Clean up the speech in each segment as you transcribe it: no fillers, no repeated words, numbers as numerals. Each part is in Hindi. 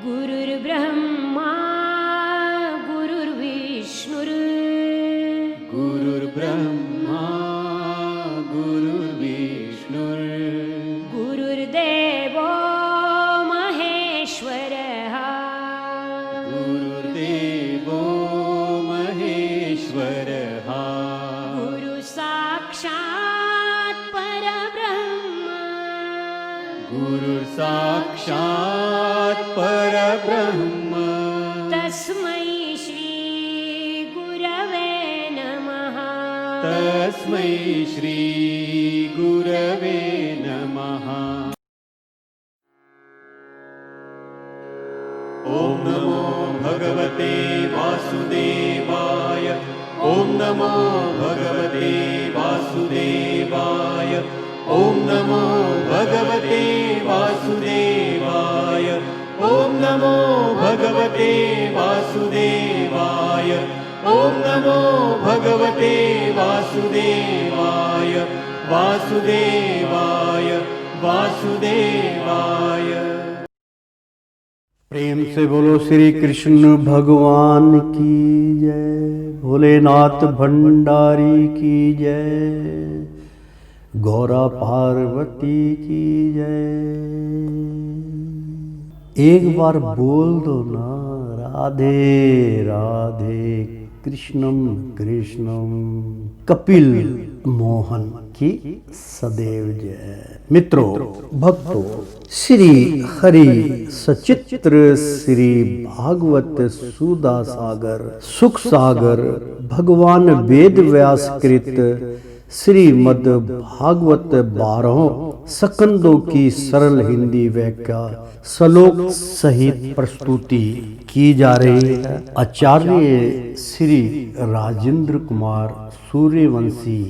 गुरुर्ब्रह्मा गुरुर्विष्णुर् गुरुर्ब्रह्मा गुरुर्विष्णुर् गुरुर्देवो महेश्वरः गुरुर्देवो महेश्वरः गुरुसाक्षात् परब्रह्म गुरुर्साक्षात् परब्रह्म तस्मै श्री गुरवे नमः तस्मै श्री गुरवे नमः। ॐ नमो भगवते वासुदेवाय ॐ नमो भगवते वासुदेवाय ॐ नमो भगवते वासुदेवाय ॐ नमो भगवते वासुदेवाय ॐ नमो भगवते वासुदेवाय वासुदेवाय वासुदेवाय। प्रेम से बोलो श्री कृष्ण भगवान की जय, भोलेनाथ भंडारी की जय, गौरा पार्वती की जय। एक बार बोल दो ना, राधे राधे कृष्णम कृष्णम कपिल मोहन की सदैव जय। मित्रों, भक्तों, श्री हरि सचित्र श्री भागवत सुधा सागर सुख सागर भगवान वेद व्यास कृत श्रीमद् भागवत 12 स्कंदों की सरल हिंदी व्याख्या श्लोक सहित प्रस्तुति की जा रही है। आचार्य श्री राजेंद्र कुमार सूर्यवंशी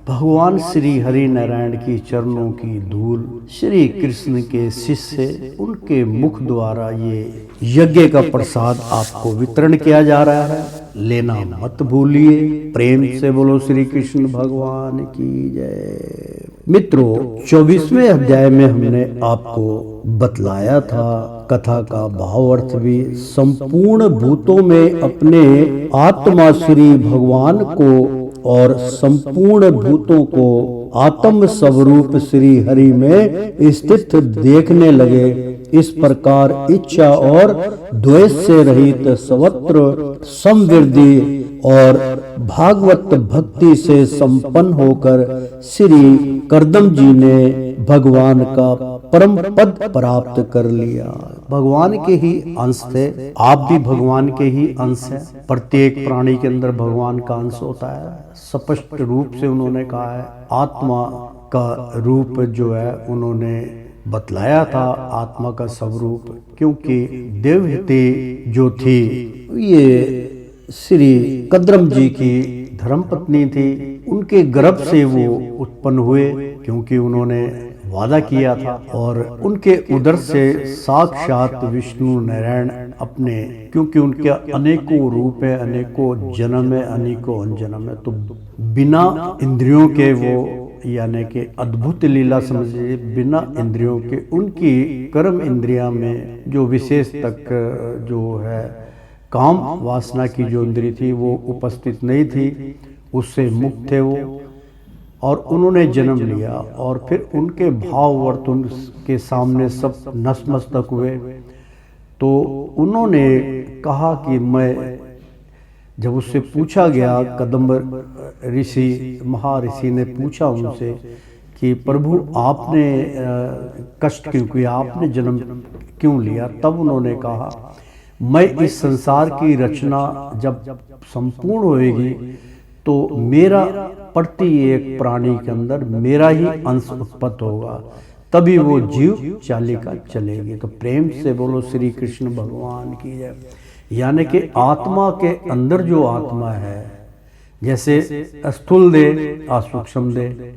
भगवान श्री हरि नारायण की चरणों की धूल श्री कृष्ण के शिष्य उनके मुख द्वारा ये यज्ञ का प्रसाद आपको वितरण किया जा रहा है, लेना मत भूलिए। प्रेम से बोलो श्री कृष्ण भगवान की जय। मित्रों, 24वें अध्याय में हमने आपको बतलाया था कथा का भाव अर्थ भी। संपूर्ण भूतों में अपने आत्मा श्री भगवान को और संपूर्ण भूतों को आत्म स्वरूप श्री हरि में स्थित देखने लगे। इस प्रकार इच्छा और द्वेष से रहित सर्वत्र समृद्धि और भागवत भक्ति से संपन्न होकर श्री करदम जी ने भगवान का परम पद प्राप्त कर लिया। भगवान के ही अंश थे, आप भी भगवान के ही अंश हैं। प्रत्येक प्राणी के अंदर भगवान का अंश होता है। स्पष्ट रूप से उन्होंने कहा है, आत्मा का रूप जो है उन्होंने बतलाया था, आत्मा का स्वरूप, क्योंकि देवहूति जो थी ये श्री कद्रम जी की धर्मपत्नी थी। उनके गर्भ से वो उत्पन्न हुए, क्योंकि उन्होंने वादा किया था, और उनके उदर से साक्षात विष्णु नारायण अपने, क्योंकि उनके अनेकों रूप है, अनेकों जन्म है, अनेकों जन्म है, तो बिना इंद्रियों के वो, यानी कि अद्भुत लीला समझिए, बिना इंद्रियों के उनकी कर्म इंद्रिया में जो विशेष तक जो है काम वासना की जो इंद्री थी वो उपस्थित नहीं थी, उससे मुक्त थे वो, और उन्होंने जन्म लिया। और फिर उनके भाव वर्त उनके सामने सब नतमस्तक हुए। तो उन्होंने कहा कि मैं, जब उससे पूछा गया, कदम्ब ऋषि महर्षि ने पूछा उनसे कि प्रभु आपने कष्ट क्यों किया, आपने जन्म क्यों लिया, तब उन्होंने कहा मैं इस संसार की रचना जब संपूर्ण होएगी तो मेरा प्रति एक प्राणी के अंदर मेरा ही अंश उत्पन्न होगा, तभी वो जीव चालिका चलेगी। तो प्रेम से बोलो श्री कृष्ण भगवान की जय। यानी कि आत्मा के अंदर जो आत्मा है, जैसे स्थूल देह और सूक्ष्म देह,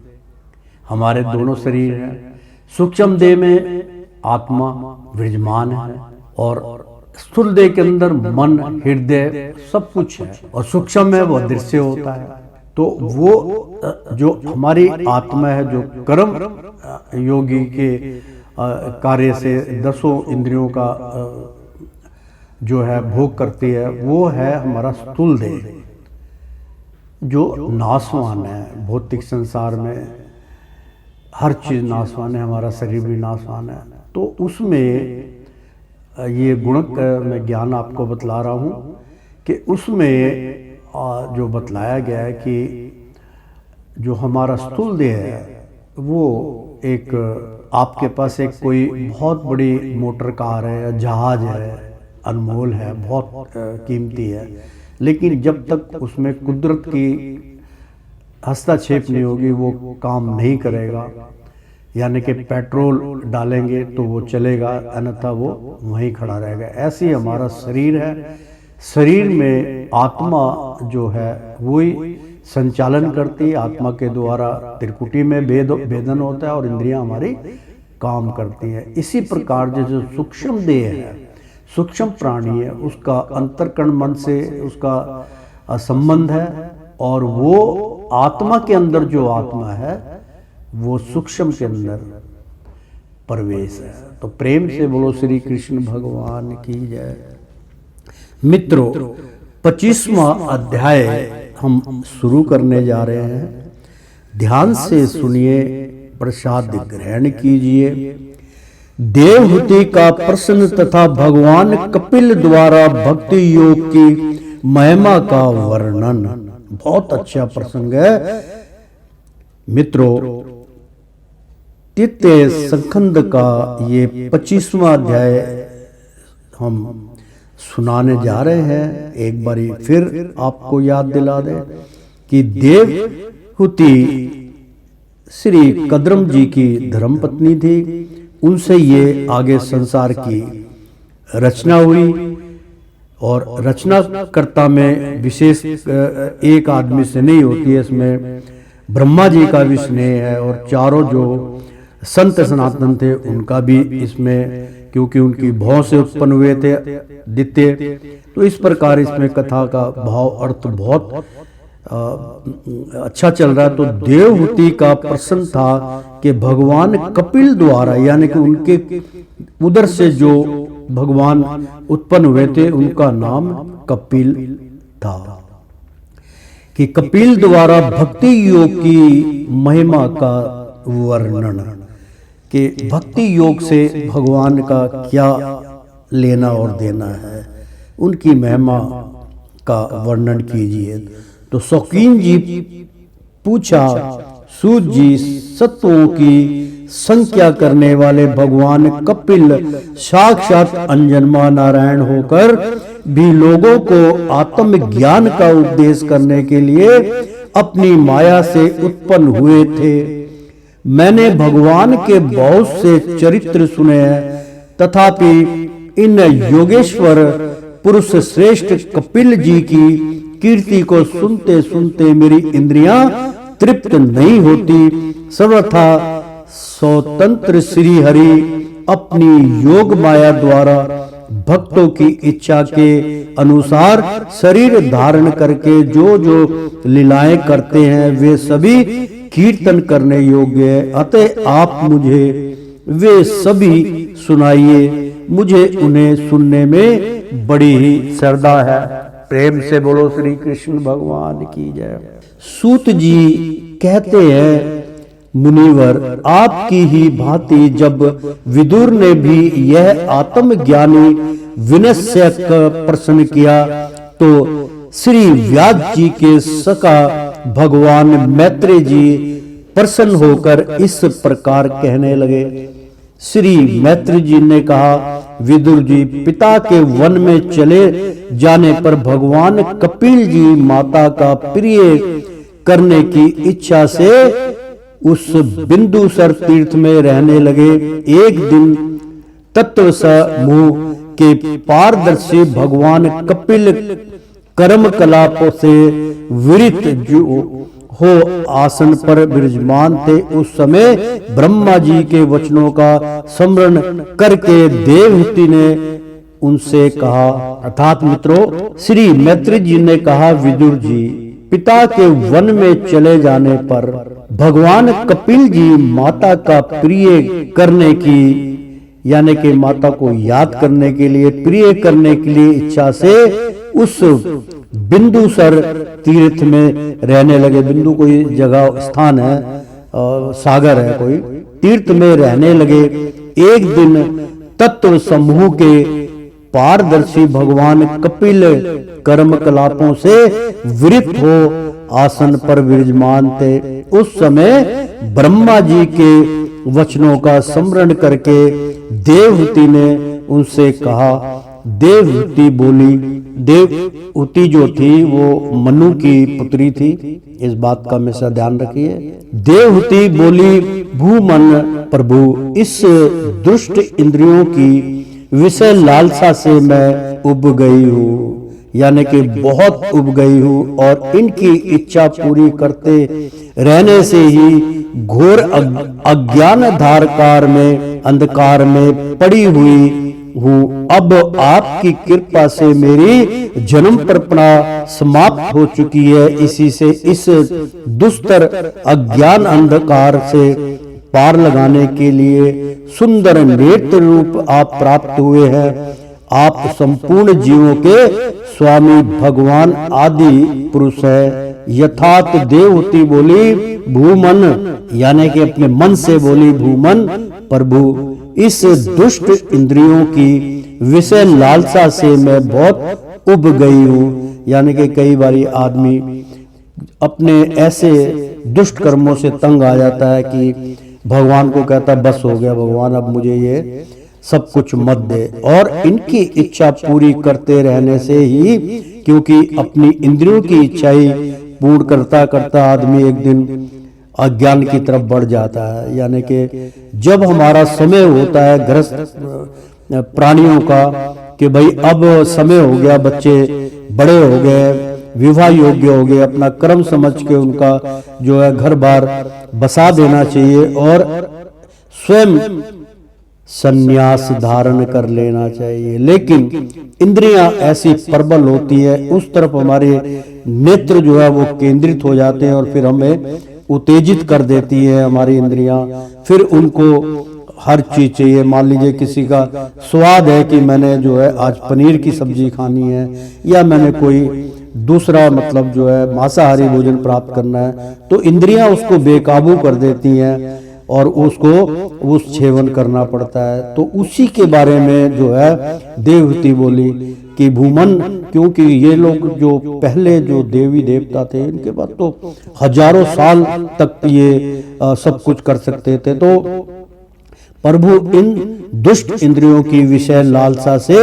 हमारे दोनों शरीर हैं। सूक्ष्म देह में आत्मा विराजमान है, और स्थूल देह के अंदर मन, हृदय सब कुछ है, और सूक्ष्म है वो दृश्य होता है। तो वो जो हमारी आत्मा है, जो कर्म योगी के कार्य से 10 इंद्रियों का जो है भोग करती है, वो है हमारा स्थूल देह, जो नाशवान है। भौतिक संसार में हर चीज़ नाशवान है, हमारा शरीर भी नाशवान है। तो उसमें ये गुणक मैं ज्ञान आपको बतला रहा हूँ कि उसमें जो बतलाया गया है कि जो हमारा स्थूल देह है वो एक, आपके पास एक कोई बहुत बड़ी मोटर कार है या जहाज है, अनमोल है, बहुत कीमती है, लेकिन जब तक उसमें कुदरत की हस्तक्षेप नहीं होगी वो काम नहीं करेगा। यानी कि पेट्रोल डालेंगे तो वो चलेगा, अन्यथा वो वहीं खड़ा रहेगा। ऐसे ही हमारा शरीर है। शरीर में आत्मा जो है वही संचालन करती है। आत्मा के द्वारा त्रिकुटी में भेदन होता है और इंद्रियां हमारी काम करती हैं। इसी प्रकार जो सूक्ष्म देह है, सूक्ष्म प्राणी है, उसका अंतर्करण मन से उसका संबंध है, और वो आत्मा के अंदर जो आत्मा है वो सूक्ष्म के अंदर प्रवेश है। तो प्रेम से बोलो श्री कृष्ण भगवान की जय। मित्रों, 25वां अध्याय हम शुरू करने जा रहे हैं। ध्यान से सुनिए, प्रसाद ग्रहण कीजिए। देवहूति का प्रश्न तथा भगवान कपिल द्वारा भक्ति योग की महिमा का वर्णन। बहुत अच्छा प्रसंग है मित्रों। तृतीय संखंड का ये 25वां अध्याय हम सुनाने जा रहे हैं। एक बारी फिर आपको याद दिला दें कि देवहूति श्री कद्रम जी की धर्मपत्नी थी। उनसे ये आगे संसार की रचना हुई, और रचनाकर्ता में विशेष एक आदमी से नहीं होती है, इसमें ब्रह्मा जी का भी स्नेह है, और चारों जो संत सनातन थे उनका भी इसमें, क्योंकि उनकी भौ से उत्पन्न हुए थे दित्य। तो इस प्रकार इसमें कथा का भाव अर्थ बहुत अच्छा चल रहा है। तो देवहूति का प्रश्न था कि भगवान कपिल द्वारा, यानी कि उनके उदर से जो भगवान उत्पन्न हुए थे उनका नाम कपिल था, कि कपिल द्वारा भक्ति योग की महिमा का वर्णन, कि भक्ति योग से भगवान का क्या लेना और देना है, उनकी महिमा का वर्णन कीजिए। तो शौकीन जी पूछा, सूत जी, सत्वों की संख्या करने वाले भगवान कपिल साक्षात अंजन्मा नारायण होकर भी लोगों को आत्मज्ञान का उपदेश करने के लिए अपनी माया से उत्पन्न हुए थे। मैंने भगवान के बहुत से चरित्र सुने हैं, तथापि इन योगेश्वर पुरुष श्रेष्ठ कपिल जी की कीर्ति को सुनते सुनते मेरी इंद्रियां तृप्त नहीं होती। सर्वथा स्वतंत्र श्री हरि अपनी योग माया द्वारा भक्तों की इच्छा के अनुसार शरीर धारण करके जो जो लीलाएं करते हैं वे सभी कीर्तन करने योग्य है। अतः आप मुझे वे सभी सुनाइए, मुझे उन्हें सुनने में बड़ी ही श्रद्धा है। प्रेम से बोलो श्री कृष्ण भगवान की जय। सूत जी कहते हैं, मुनिवर, आपकी ही भांति जब विदुर ने भी यह आत्मज्ञानी विनय का प्रश्न किया तो श्री व्यास जी के सखा भगवान मैत्रेय जी प्रसन्न होकर इस प्रकार कहने लगे। श्री मैत्रेय जी ने कहा, विदुर जी, पिता के वन में चले जाने पर भगवान कपिल जी माता का प्रिय करने की इच्छा से उस बिंदुसर तीर्थ में रहने लगे। एक दिन तत्व समूह के पारदर्शी भगवान कपिल कर्म कलापों से विरत जो हो आसन पर विराजमान थे। उस समय ब्रह्मा जी के वचनों का स्मरण करके देवहूति ने उनसे कहा, अर्थात मित्रों श्री मैत्रेय जी ने कहा, विदुर जी, पिता के वन में चले जाने पर भगवान कपिल जी माता का प्रिय करने की यानी कि माता को याद करने के लिए, प्रिय करने के लिए इच्छा से उस बिंदुसर तीर्थ में रहने लगे। बिंदु कोई जगह स्थान है, सागर है, कोई तीर्थ में रहने लगे। एक दिन तत्व समूह के पारदर्शी भगवान कपिल कर्म कलापों से विरत हो आसन पर विराजमान थे। उस समय ब्रह्मा जी के वचनों का स्मरण करके देवहूति ने उनसे कहा। देवहूति बोली, देवहूति जो थी वो मनु की पुत्री थी, इस बात का हमेशा ध्यान रखिए। देवहूति बोली, भूमन प्रभु, इस दुष्ट इंद्रियों की विषय लालसा से मैं उब गई हूँ, यानी कि बहुत उब गई हूँ, और इनकी इच्छा पूरी करते रहने से ही घोर अज्ञान धारकार में, अंधकार में पड़ी हुई हूँ। अब आपकी कृपा से मेरी जन्म परंपरा समाप्त हो चुकी है। इसी से इस दुस्तर अज्ञान अंधकार से पार लगाने के लिए सुंदर नेत्र रूप आप प्राप्त हुए हैं। आप संपूर्ण जीवों के स्वामी भगवान आदि पुरुष है। यथार्थ देवहूति बोली, भूमन, यानी कि अपने मन से बोली, भूमन प्रभु, इस दुष्ट इंद्रियों की विषय लालसा से मैं बहुत उब गई हूँ। यानी कि कई बारी आदमी अपने ऐसे दुष्ट कर्मों से तंग आ जाता है कि भगवान को कहता बस हो गया भगवान, अब मुझे ये सब कुछ मत दे। और इनकी इच्छा पूरी करते रहने से ही, क्योंकि अपनी इंद्रियों की इच्छाएं पूर्ण करता करता आदमी एक दिन अज्ञान की तरफ बढ़ जाता है। यानी कि जब हमारा समय होता है गृहस्थ प्राणियों का कि भाई अब समय हो गया, बच्चे बड़े हो गए, विवाह योग्य हो गए, अपना कर्म समझ के उनका जो है घर बार बसा देना चाहिए और स्वयं संन्यास धारण कर लेना चाहिए। लेकिन इंद्रियां ऐसी प्रबल होती है, उस तरफ हमारे नेत्र जो है वो केंद्रित हो जाते हैं और फिर हमें उत्तेजित कर देती है हमारी इंद्रियां। फिर उनको हर चीज चाहिए। मान लीजिए किसी का स्वाद है कि मैंने जो है आज पनीर की सब्जी खानी है, या मैंने कोई दूसरा मतलब जो है मांसाहारी भोजन प्राप्त करना है, तो इंद्रियां उसको बेकाबू कर देती हैं और उसको उस सेवन करना पड़ता है। तो उसी के बारे में जो है देवहूति बोली कि भूमन, क्योंकि ये लोग जो पहले जो देवी देवता थे इनके बाद तो हजारों साल तक ये सब कुछ कर सकते थे। तो प्रभु इन दुष्ट इंद्रियों की विषय लालसा से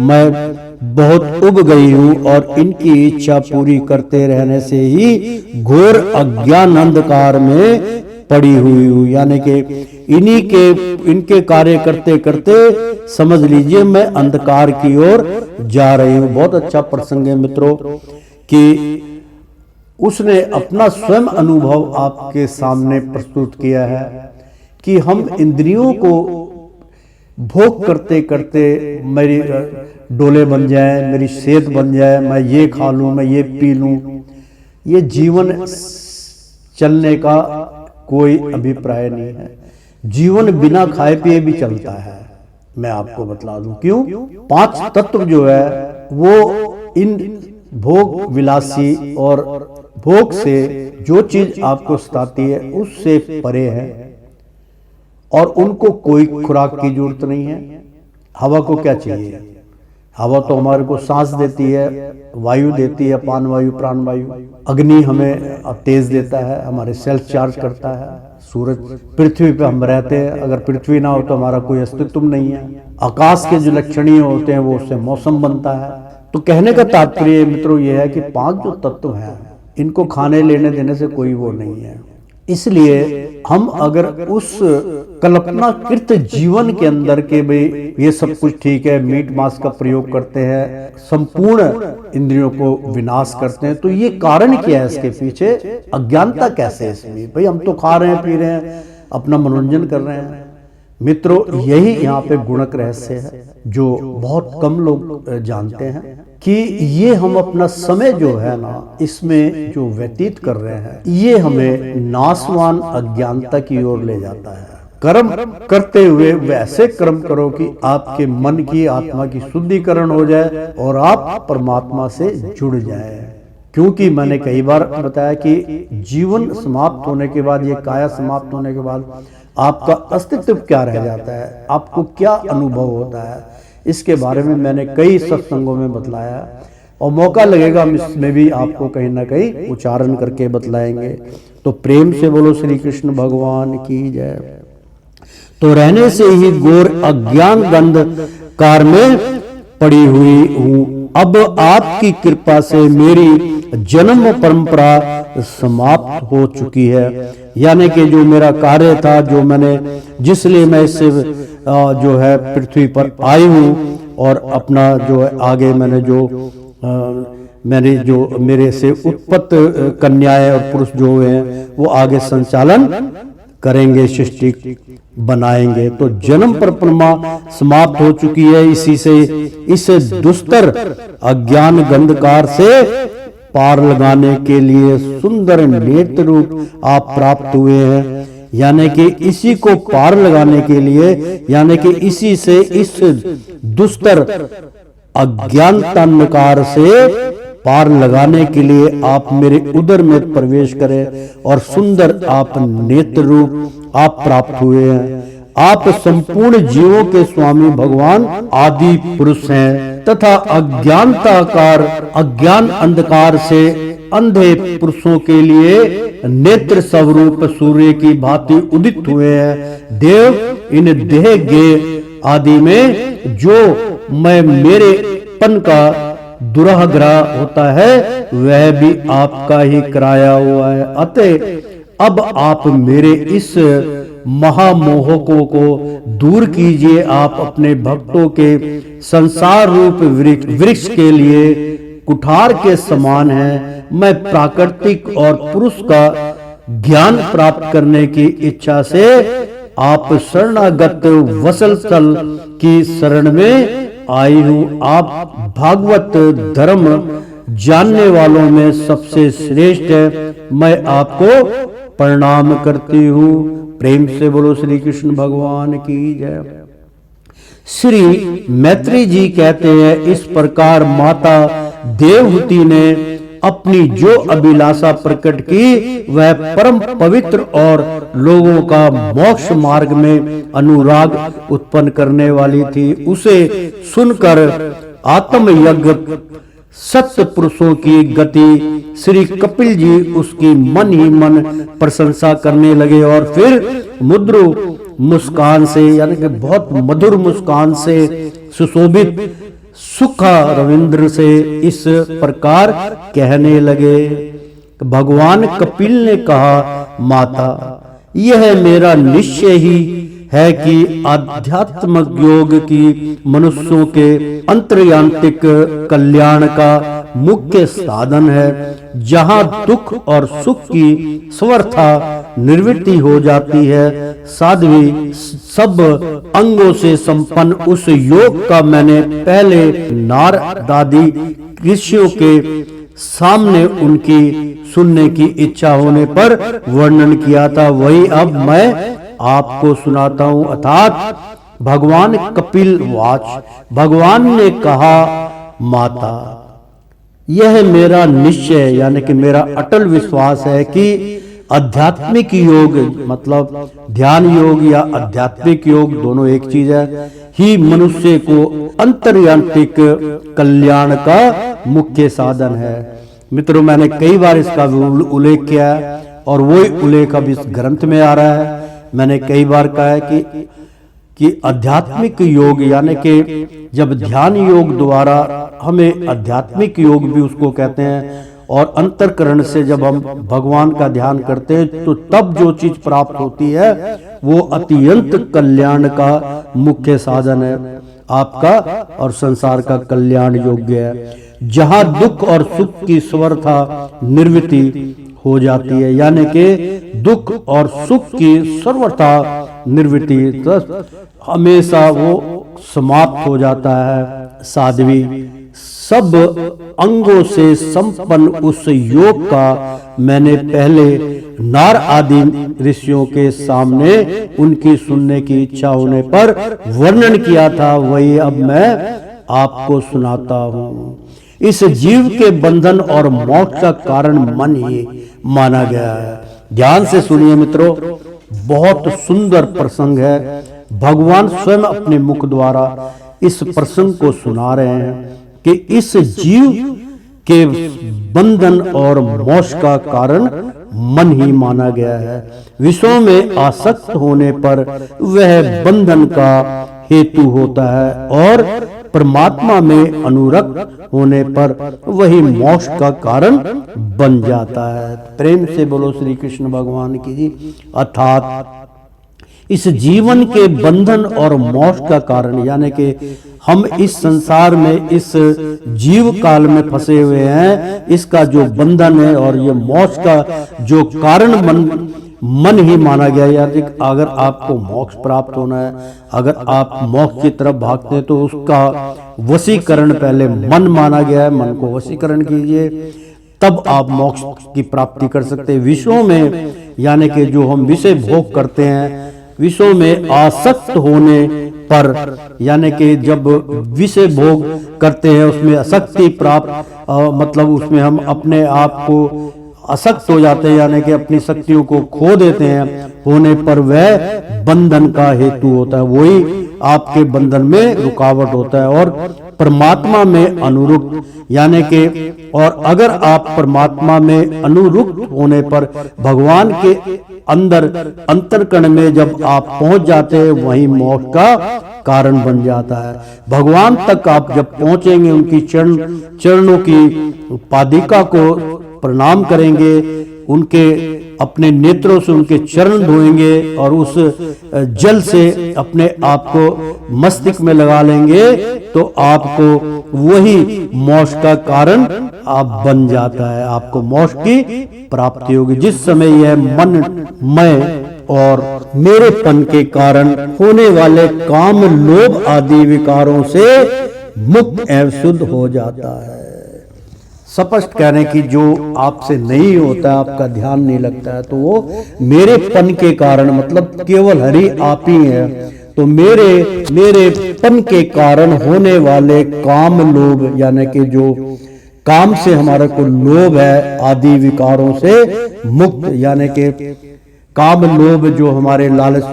मैं बहुत उब गई हूँ और इनकी इच्छा पूरी करते रहने से ही घोर अज्ञान अंधकार में पड़ी हुई हूँ। यानी कि इनके कार्य करते करते समझ लीजिए मैं अंधकार की ओर जा रही हूँ। बहुत अच्छा प्रसंग है मित्रों कि उसने अपना स्वयं अनुभव आपके सामने प्रस्तुत किया है कि हम इंद्रियों को भोग करते करते मेरी डोले बन जाए, मेरी सेहत बन जाए, मैं ये खा लूं, मैं ये पी लूं, ये जीवन चलने का कोई अभिप्राय नहीं है। जीवन बिना खाए पिए भी चलता है। मैं आपको बतला दूं क्यों। 5 तत्व जो है वो इन भोग विलासी और भोग से जो चीज आपको सताती है उससे परे है और उनको कोई खुराक की जरूरत नहीं है। हवा को क्या चाहिए? हवा तो हमारे को सांस देती है, वायु देती है, पान वायु, प्राण वायु। अग्नि हमें तेज देता है, हमारे सेल्स चार्ज करता है। सूरज, पृथ्वी पे हम रहते हैं, अगर पृथ्वी ना हो तो हमारा कोई अस्तित्व नहीं है। आकाश के जो लक्षणीय होते हैं वो उससे मौसम बनता है। तो कहने का तात्पर्य मित्रों ये है कि 5 जो तत्व हैं इनको खाने लेने देने से कोई वो नहीं है। इसलिए हम अगर उस कल्पनाकृत जीवन के अंदर के भाई ये सब कुछ ठीक है, मीट मांस का प्रयोग करते हैं, संपूर्ण इंद्रियों को विनाश करते हैं, तो ये कारण क्या है इसके पीछे? अज्ञानता कैसे है इसमें? भाई हम तो खा रहे हैं, पी रहे हैं, अपना मनोरंजन कर रहे हैं। मित्रों यही यहाँ पे गुणक रहस्य है जो बहुत कम लोग जानते हैं कि ये हम अपना समय जो है ना इसमें जो व्यतीत कर रहे हैं ये हमें नाशवान अज्ञानता की ओर ले जाता है। कर्म करते हुए वैसे कर्म करो कि आपके मन की आत्मा की शुद्धिकरण हो जाए और आप परमात्मा से जुड़ जाए। क्योंकि मैंने कई बार बताया कि जीवन समाप्त होने के बाद, ये काया समाप्त होने के बाद आपका अस्तित्व क्या रह जाता है, आपको क्या अनुभव होता है, इसके बारे में मैंने कई सत्संगों में बतलाया और मौका लगेगा हम इसमें भी आपको कहीं ना कहीं उच्चारण करके बतलाएंगे। तो प्रेम से बोलो श्री कृष्ण भगवान की जय। तो रहने से ही घोर अज्ञान गंधकार में पड़ी हुई हूं, अब आपकी कृपा से मेरी जन्म परंपरा समाप्त हो चुकी है। यानी कि जो मेरा कार्य था, जो मैंने जिसलिए मैं इससे जो है पृथ्वी पर आई हूँ और अपना जो है आगे मैंने जो मेरे से उत्पत्त कन्याएं और पुरुष जो हुए हैं वो आगे संचालन करेंगे, सृष्टि बनाएंगे। तो जन्म परिक्रमा समाप्त हो चुकी है। इसी से इस दुस्तर अज्ञान गंधकार से पार लगाने के लिए सुंदर नेत्र रूप आप प्राप्त हुए हैं। यानी कि इसी को पार लगाने के लिए, यानी कि इसी से इस दुस्तर अज्ञानता अंधकार से पार लगाने के लिए आप मेरे उदर में प्रवेश करें और सुंदर आप नेत्र रूप आप प्राप्त हुए हैं। आप संपूर्ण जीवों के स्वामी भगवान आदि पुरुष हैं तथा अज्ञान अंधकार से अंधे पुरुषों के लिए नेत्र स्वरूप सूर्य की भांति उदित हुए हैं। देव इन देह गे आदि में जो मैं मेरे पन का दुराग्रह होता है वह भी आपका ही कराया हुआ है। अतः अब आप मेरे इस महामोहकों को दूर कीजिए। आप अपने भक्तों के संसार रूप वृक्ष के लिए कुठार के समान हैं। मैं प्राकृतिक और पुरुष का ज्ञान प्राप्त करने की इच्छा से आप शरणागत वत्सल की शरण में आई हूँ। आप भागवत धर्म जानने वालों में सबसे श्रेष्ठ है। मैं आपको प्रणाम करती हूँ। प्रेम से बोलो श्री कृष्ण भगवान की जय। श्री मैत्री जी कहते हैं, इस प्रकार माता देवहूति ने अपनी जो अभिलाषा प्रकट की वह परम पवित्र और लोगों का मोक्ष मार्ग में अनुराग उत्पन्न करने वाली थी। उसे सुनकर आत्मयज्ञ सत्य पुरुषों की गति श्री कपिल जी उसकी मन ही मन प्रशंसा करने लगे और फिर मुद्र मुस्कान से, यानी कि बहुत मधुर मुस्कान से सुशोभित सुखा रविंद्र से इस प्रकार कहने लगे। भगवान कपिल ने कहा, माता यह मेरा निश्चय ही है कि आध्यात्मिक योग की मनुष्यों के अंतर्यांतिक कल्याण का मुख्य साधन है। जहाँ दुख और सुख की स्वरथा निवृत्ति हो जाती है, साध्वी सब अंगों से संपन्न उस योग का मैंने पहले नारद आदि ऋषियों के सामने उनकी सुनने की इच्छा होने पर वर्णन किया था, वही अब मैं आपको सुनाता हूं। अर्थात भगवान कपिल वाच, भगवान ने कहा, माता यह मेरा निश्चय यानी कि मेरा अटल विश्वास है कि आध्यात्मिक योग मतलब ध्यान योग या आध्यात्मिक योग दोनों एक चीज है, ही मनुष्य को अंतर्यांतिक कल्याण का मुख्य साधन है। मित्रों, मैंने कई बार इसका उल्लेख किया है और वही उल्लेख अब इस ग्रंथ में आ रहा है। मैंने कई बार कहा है कि आध्यात्मिक योग यानी कि जब ध्यान योग द्वारा हमें आध्यात्मिक योग भी उसको कहते हैं, और अंतरकरण से जब हम भगवान का ध्यान करते हैं तो तब जो चीज प्राप्त होती है वो अत्यंत कल्याण का मुख्य साधन है आपका और संसार का कल्याण योग्य है। जहां दुख और सुख की स्वरथा निवृत्ति हो जाती है, यानी कि दुख और सुख की सर्वथा निवृत्ति हमेशा वो समाप्त हो जाता है। साध्वी सब अंगों से संपन्न उस योग का मैंने पहले नार आदि ऋषियों के सामने उनकी सुनने की इच्छा होने पर वर्णन किया था, वही अब मैं आपको सुनाता हूँ। इस जीव के बंधन और मोक्ष का कारण मन ही माना गया है। ध्यान से सुनिए मित्रों, बहुत सुंदर प्रसंग है। भगवान स्वयं अपने मुख द्वारा इस प्रसंग को सुना रहे हैं कि इस जीव के बंधन और मोक्ष का कारण मन ही माना गया है। विषयों में आसक्त होने पर वह बंधन का हेतु होता है और परमात्मा में अनुरक्त होने पर वही मोक्ष का कारण बन जाता है। प्रेम से बोलो श्री कृष्ण भगवान की जी। अर्थात इस जीवन के बंधन और मोक्ष का कारण, यानी कि हम इस संसार में इस जीव काल में फंसे हुए हैं, इसका जो बंधन है और ये मोक्ष का जो कारण मन ही माना गया। यानी अगर आपको मोक्ष प्राप्त होना है, अगर आप मोक्ष की तरफ भागते हैं तो उसका वशीकरण पहले मन माना गया है। मन को वशीकरण कीजिए, तब आप मोक्ष की प्राप्ति कर सकते हैं। विषयों में, यानी कि जो हम विषय भोग करते हैं, विषयों में आसक्त होने पर, यानी कि जब विषय भोग करते हैं उसमें आसक्ति प्राप्त मतलब उसमें हम अपने आप को आसक्त हो जाते हैं, यानी कि अपनी शक्तियों को खो देते हैं। होने पर वह बंधन का हेतु होता है, वही आपके बंधन में रुकावट होता है। और परमात्मा में अनुरुक्त, यानी कि और अगर आप परमात्मा में अनुरुक्त होने पर भगवान के अंदर अंतरकण में जब आप पहुंच जाते हैं, वही मोक्ष का कारण बन जाता है। भगवान तक आप जब पहुंचेंगे, उनकी चरणों की पादिका को प्रणाम करेंगे, उनके अपने नेत्रों से उनके चरण धोएंगे और उस जल से अपने आप को मस्तिष्क में लगा लेंगे, तो आपको वही मोक्ष का कारण आप बन जाता है, आपको मोक्ष की प्राप्ति होगी। जिस समय यह मन मैं और मेरेपन के कारण होने वाले काम, लोभ आदि विकारों से मुक्त एवं शुद्ध हो जाता है। स्पष्ट कह रहे हैं कि जो आपसे नहीं होता, आपका ध्यान नहीं लगता है, तो वो मेरेपन के कारण, मतलब केवल हरि आप ही है। तो मेरेपन के कारण होने वाले काम, लोभ, यानी कि जो काम से हमारे को लोभ है, आदि विकारों से मुक्त, यानी कि काम लोभ जो हमारे लालच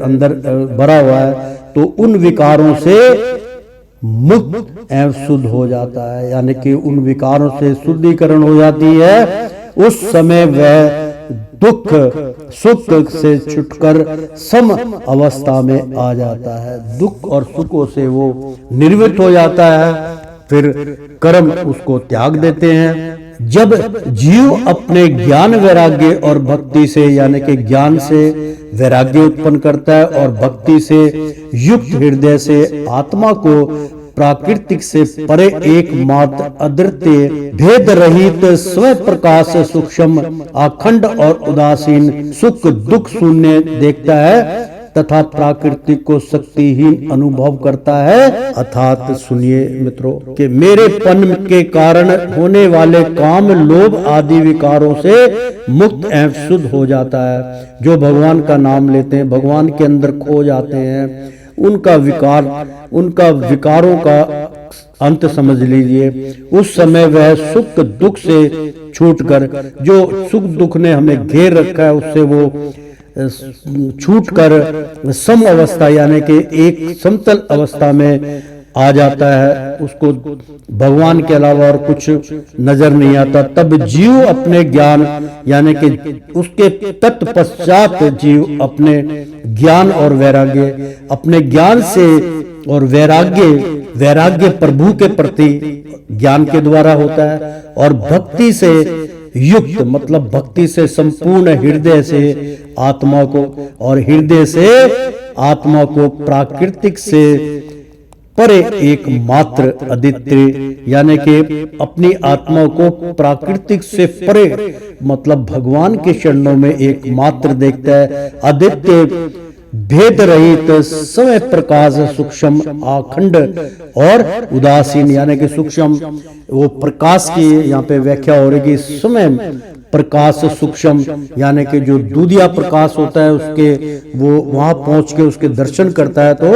अंदर भरा हुआ है, तो उन विकारों से मुक्त एवं शुद्ध हो जाता है, यानी कि उन विकारों से शुद्धिकरण हो जाती है। उस समय वह दुख सुख से छुटकर सम अवस्था में आ जाता है। दुख और सुखों से वो निर्वृत्त हो जाता है, फिर कर्म उसको त्याग देते हैं। जब जीव अपने ज्ञान वैराग्य और भक्ति से, यानी कि ज्ञान से वैराग्य उत्पन्न करता है और भक्ति से युक्त हृदय से आत्मा को प्राकृतिक से परे एकमात्र अद्वितीय भेद रहित स्व प्रकाश सूक्ष्म अखंड और उदासीन सुख दुख शून्य देखता है तथा प्राकृतिक को शक्तिहीन अनुभव करता है। अर्थात सुनिए मित्रों कि मेरेपन के कारण होने वाले काम लोभ आदि विकारों से मुक्त एवं शुद्ध हो जाता है। जो भगवान का नाम लेते हैं, भगवान के अंदर खो जाते हैं, उनका विकारों का अंत समझ लीजिए। उस समय वह सुख दुख से छूटकर, जो सुख दुख ने हमें घेर रखा है, उससे वो छूटकर सम अवस्था, यानी कि एक समतल अवस्था में आ जाता है। उसको भगवान के अलावा और कुछ नजर नहीं आता। तब जीव अपने ज्ञान, यानी कि उसके तत्पश्चात जीव अपने ज्ञान और वैराग्य, अपने ज्ञान से और वैराग्य प्रभु के प्रति ज्ञान के द्वारा होता है, और भक्ति से युक्त, मतलब भक्ति से संपूर्ण हृदय से आत्मा को, और हृदय से आत्मा को प्राकृतिक से परे एकमात्र अद्वितीय, यानी कि अपनी आत्मा को प्राकृतिक से परे, मतलब भगवान के चरणों में एकमात्र देखता है। अद्वितीय भेद रहित समय प्रकाश सूक्ष्म अखंड और उदासीन, यानी कि सूक्ष्म वो प्रकाश की यहाँ पे व्याख्या हो रही कि समय प्रकाश सूक्ष्म, यानी कि जो दूधिया प्रकाश होता है उसके वो वहां पहुंच के उसके दर्शन करता है तो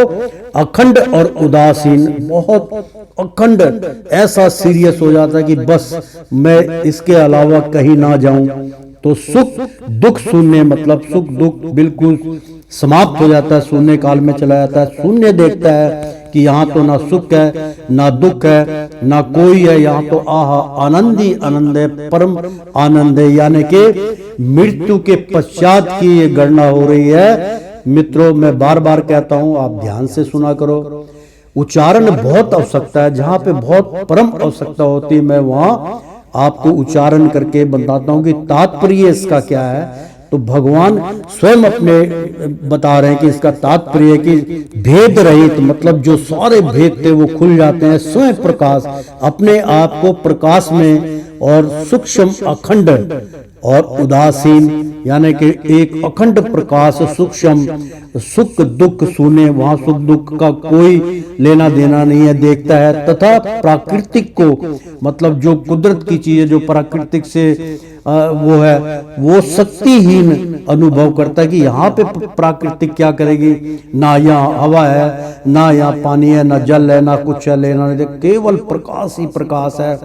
अखंड और उदासीन, बहुत अखंड, ऐसा सीरियस हो जाता है कि बस मैं इसके अलावा कहीं ना जाऊं। तो सुख दुख शून्य, मतलब सुख दुख बिल्कुल समाप्त हो जाता है, शून्य काल में चला जाता है। शून्य देखता है कि यहाँ तो ना सुख है ना दुख है ना कोई है, यहाँ तो आहा आनंद ही आनंद है, परम आनंद है। यानी कि मृत्यु के पश्चात की ये गणना हो रही है। मित्रों, मैं बार बार कहता हूं, आप ध्यान से सुना करो। उच्चारण बहुत आवश्यकता है, जहां पे बहुत परम आवश्यकता होती है मैं वहां आपको उच्चारण करके बताता हूं कि तात्पर्य इसका क्या है। तो भगवान स्वयं अपने बता रहे हैं कि इसका तात्पर्य कि भेद रहित, मतलब जो सारे भेद थे वो खुल जाते हैं। स्वयं प्रकाश, अपने आप को प्रकाश में, और सूक्ष्म अखंड और उदासीन, यानी कि एक अखंड प्रकाश, सूक्ष्म, सुख दुख शून्य, वहां सुख दुख का कोई लेना देना नहीं है, देखता है। तथा प्राकृतिक को, मतलब जो कुदरत की चीज है, जो प्राकृतिक से वो है, वो शक्तिहीन अनुभव करता है कि यहाँ पे प्राकृतिक क्या करेगी, ना यहाँ हवा है, ना यहाँ पानी है, ना जल है, ना कुछ है, लेना नहीं, केवल प्रकाश ही प्रकाश है।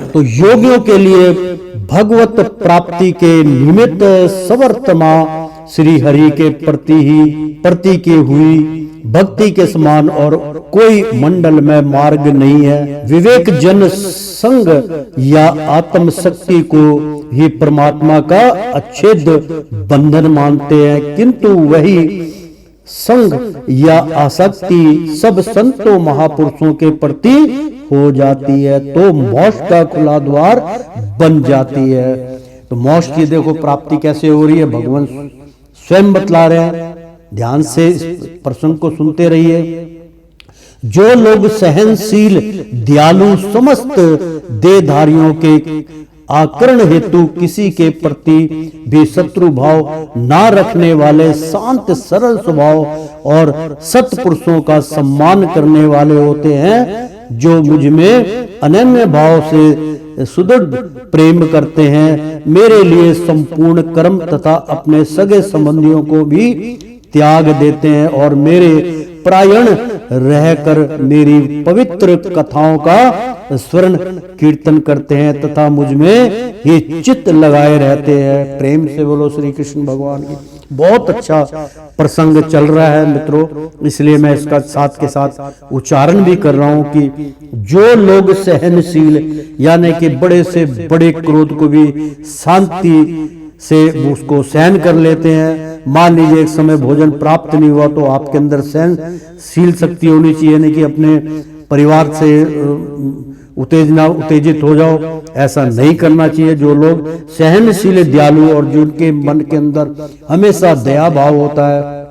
तो योगियों के लिए भगवत प्राप्ति के निमित्त सवर्तमा श्री हरि के प्रति की हुई भक्ति के समान और कोई मंडल में मार्ग नहीं है। विवेक जन संग या आत्म शक्ति को ही परमात्मा का अच्छेद बंधन मानते हैं, किंतु वही संग या आसक्ति सब संतों महापुरुषों के प्रति हो जाती है तो मोक्ष का खुला द्वार बन जाती है। तो मोक्ष की देखो प्राप्ति कैसे हो रही है, भगवान स्वयं बतला रहे हैं। ध्यान से इस प्रसंग को सुनते रहिए। जो लोग सहनशील, दयालु, समस्त देहधारियों के आकरण हेतु किसी के प्रति भी शत्रु भाव ना रखने वाले, शांत सरल स्वभाव और सत्पुरुषों का सम्मान करने वाले होते हैं, जो मुझ में अनन्य भाव से सुदृढ़ प्रेम करते हैं, मेरे लिए संपूर्ण कर्म तथा अपने सगे संबंधियों को भी त्याग देते हैं और मेरे परायण रहकर मेरी पवित्र कथाओं का स्वर्ण कीर्तन करते हैं तथा मुझ में ये चित्त लगाए रहते हैं। प्रेम से बोलो श्री कृष्ण भगवान की। बहुत अच्छा प्रसंग चल रहा है मित्रों, इसलिए मैं इसका साथ के साथ उच्चारण भी कर रहा हूं कि जो लोग सहनशील, यानी कि बड़े से बड़े क्रोध को भी शांति से उसको सहन कर लेते हैं। मान लीजिए एक समय भोजन प्राप्त नहीं हुआ तो आपके अंदर सहनशील शक्ति होनी चाहिए, यानी कि अपने परिवार से उत्तेजित हो जाओ, ऐसा नहीं करना चाहिए। जो लोग सहनशील, दयालु और जिनके मन के अंदर हमेशा दया भाव होता है,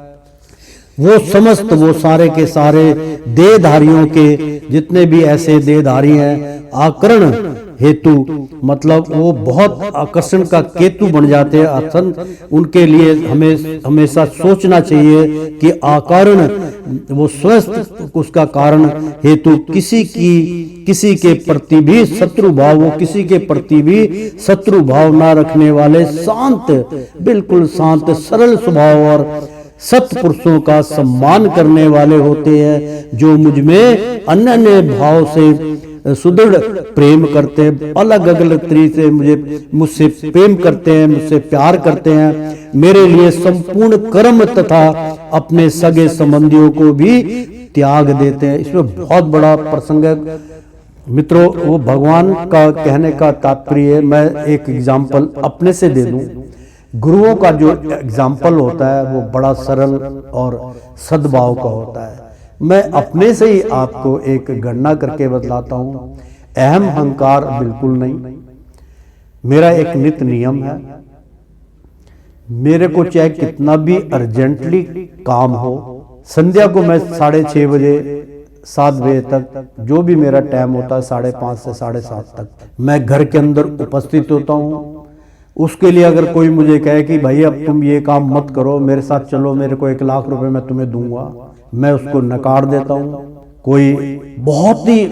वो सारे के सारे देहधारियों के, जितने भी ऐसे देहधारी हैं, आकरण हेतु, मतलब वो बहुत आकर्षण का केतु बन जाते हैं। उनके लिए हमें हमेशा सोचना चाहिए कि आकरण वो स्वस्थ, उसका कारण हेतु किसी के प्रति भी शत्रु भाव, वो किसी के प्रति भी शत्रु भाव ना रखने वाले, शांत, बिल्कुल शांत सरल स्वभाव और सत्पुरुषों का सम्मान करने वाले होते हैं, जो मुझ में अनन्य भाव से सुदृढ़ प्रेम करते हैं, अलग अलग तरीके से मुझसे प्रेम करते हैं, मुझसे प्यार करते हैं, मेरे लिए संपूर्ण कर्म तथा अपने सगे संबंधियों को भी त्याग देते हैं। इसमें बहुत बड़ा प्रसंग है मित्रों। वो भगवान का कहने का तात्पर्य है, मैं एक एग्जाम्पल अपने से दे दूं। गुरुओं का जो एग्जाम्पल होता है वो बड़ा सरल और सद्भाव का होता है। मैं अपने से ही आपको एक गणना करके बतलाता हूं। अहम अहंकार बिल्कुल नहीं। मेरा एक नित्य नियम है, मेरे को चाहे कितना भी अर्जेंटली काम हो, संध्या को मैं 6:30 बजे 7 बजे तक, जो भी मेरा टाइम होता है 5:30 से 7:30 तक, मैं घर के अंदर उपस्थित होता हूँ। उसके लिए अगर कोई मुझे कहे कि भाई अब तुम ये काम मत करो, मेरे साथ चलो, मेरे को 1 लाख रुपए मैं तुम्हें दूंगा, मैं उसको नकार देता हूँ। कोई बहुत ही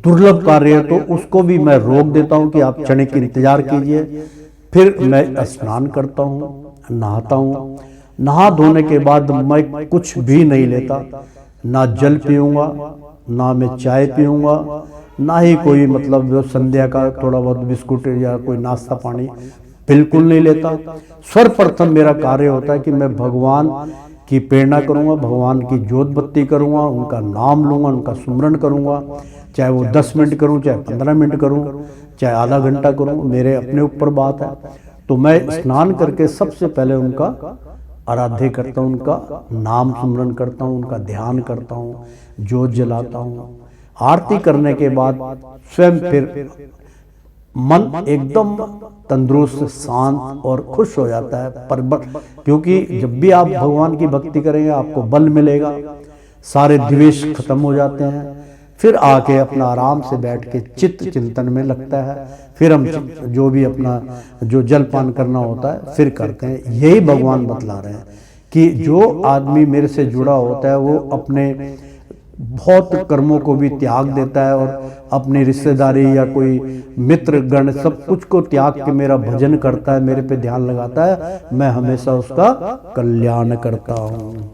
दुर्लभ कार्य है तो उसको भी मैं रोक देता हूँ कि आप क्षणिक इंतजार कीजिए। फिर मैं स्नान करता हूँ, नहाता हूँ। नहा धोने के बाद मैं कुछ भी नहीं लेता, ना जल पीऊंगा, ना मैं चाय पीऊंगा, ना ही कोई मतलब संध्या का थोड़ा बहुत बिस्कुट या कोई नाश्ता पानी बिल्कुल नहीं लेता। सर्वप्रथम मेरा कार्य होता है कि मैं भगवान की प्रेरणा करूंगा, भगवान की ज्योत बत्ती करूंगा, उनका नाम लूंगा, उनका सुमरण करूंगा, चाहे वो 10 मिनट करूं, चाहे 15 मिनट करूं, चाहे आधा घंटा करूं, मेरे अपने ऊपर बात है। तो मैं स्नान करके सबसे पहले उनका आराध्य करता हूं, उनका नाम सुमरण करता हूं, उनका ध्यान करता हूं, ज्योत जलाता हूं। आरती करने के बाद स्वयं फिर मन एकदम तंदुरुस्त, शांत और खुश हो जाता है। पर क्योंकि जब भी आप भगवान की भक्ति करेंगे आपको बल मिलेगा, सारे द्वेष खत्म हो जाते हैं। फिर आके अपना आराम से बैठ के चित्त चिंतन में लगता है। फिर हम जो भी अपना जो जलपान करना होता है फिर करते हैं। यही भगवान बतला रहे हैं कि जो आदमी मेरे से जुड़ा होता है वो अपने बहुत कर्मों को भी त्याग देता है और अपनी रिश्तेदारी या कोई मित्र गण सब कुछ को त्याग के मेरा भजन करता है, मेरे पे ध्यान लगाता है, मैं हमेशा उसका कल्याण करता हूँ।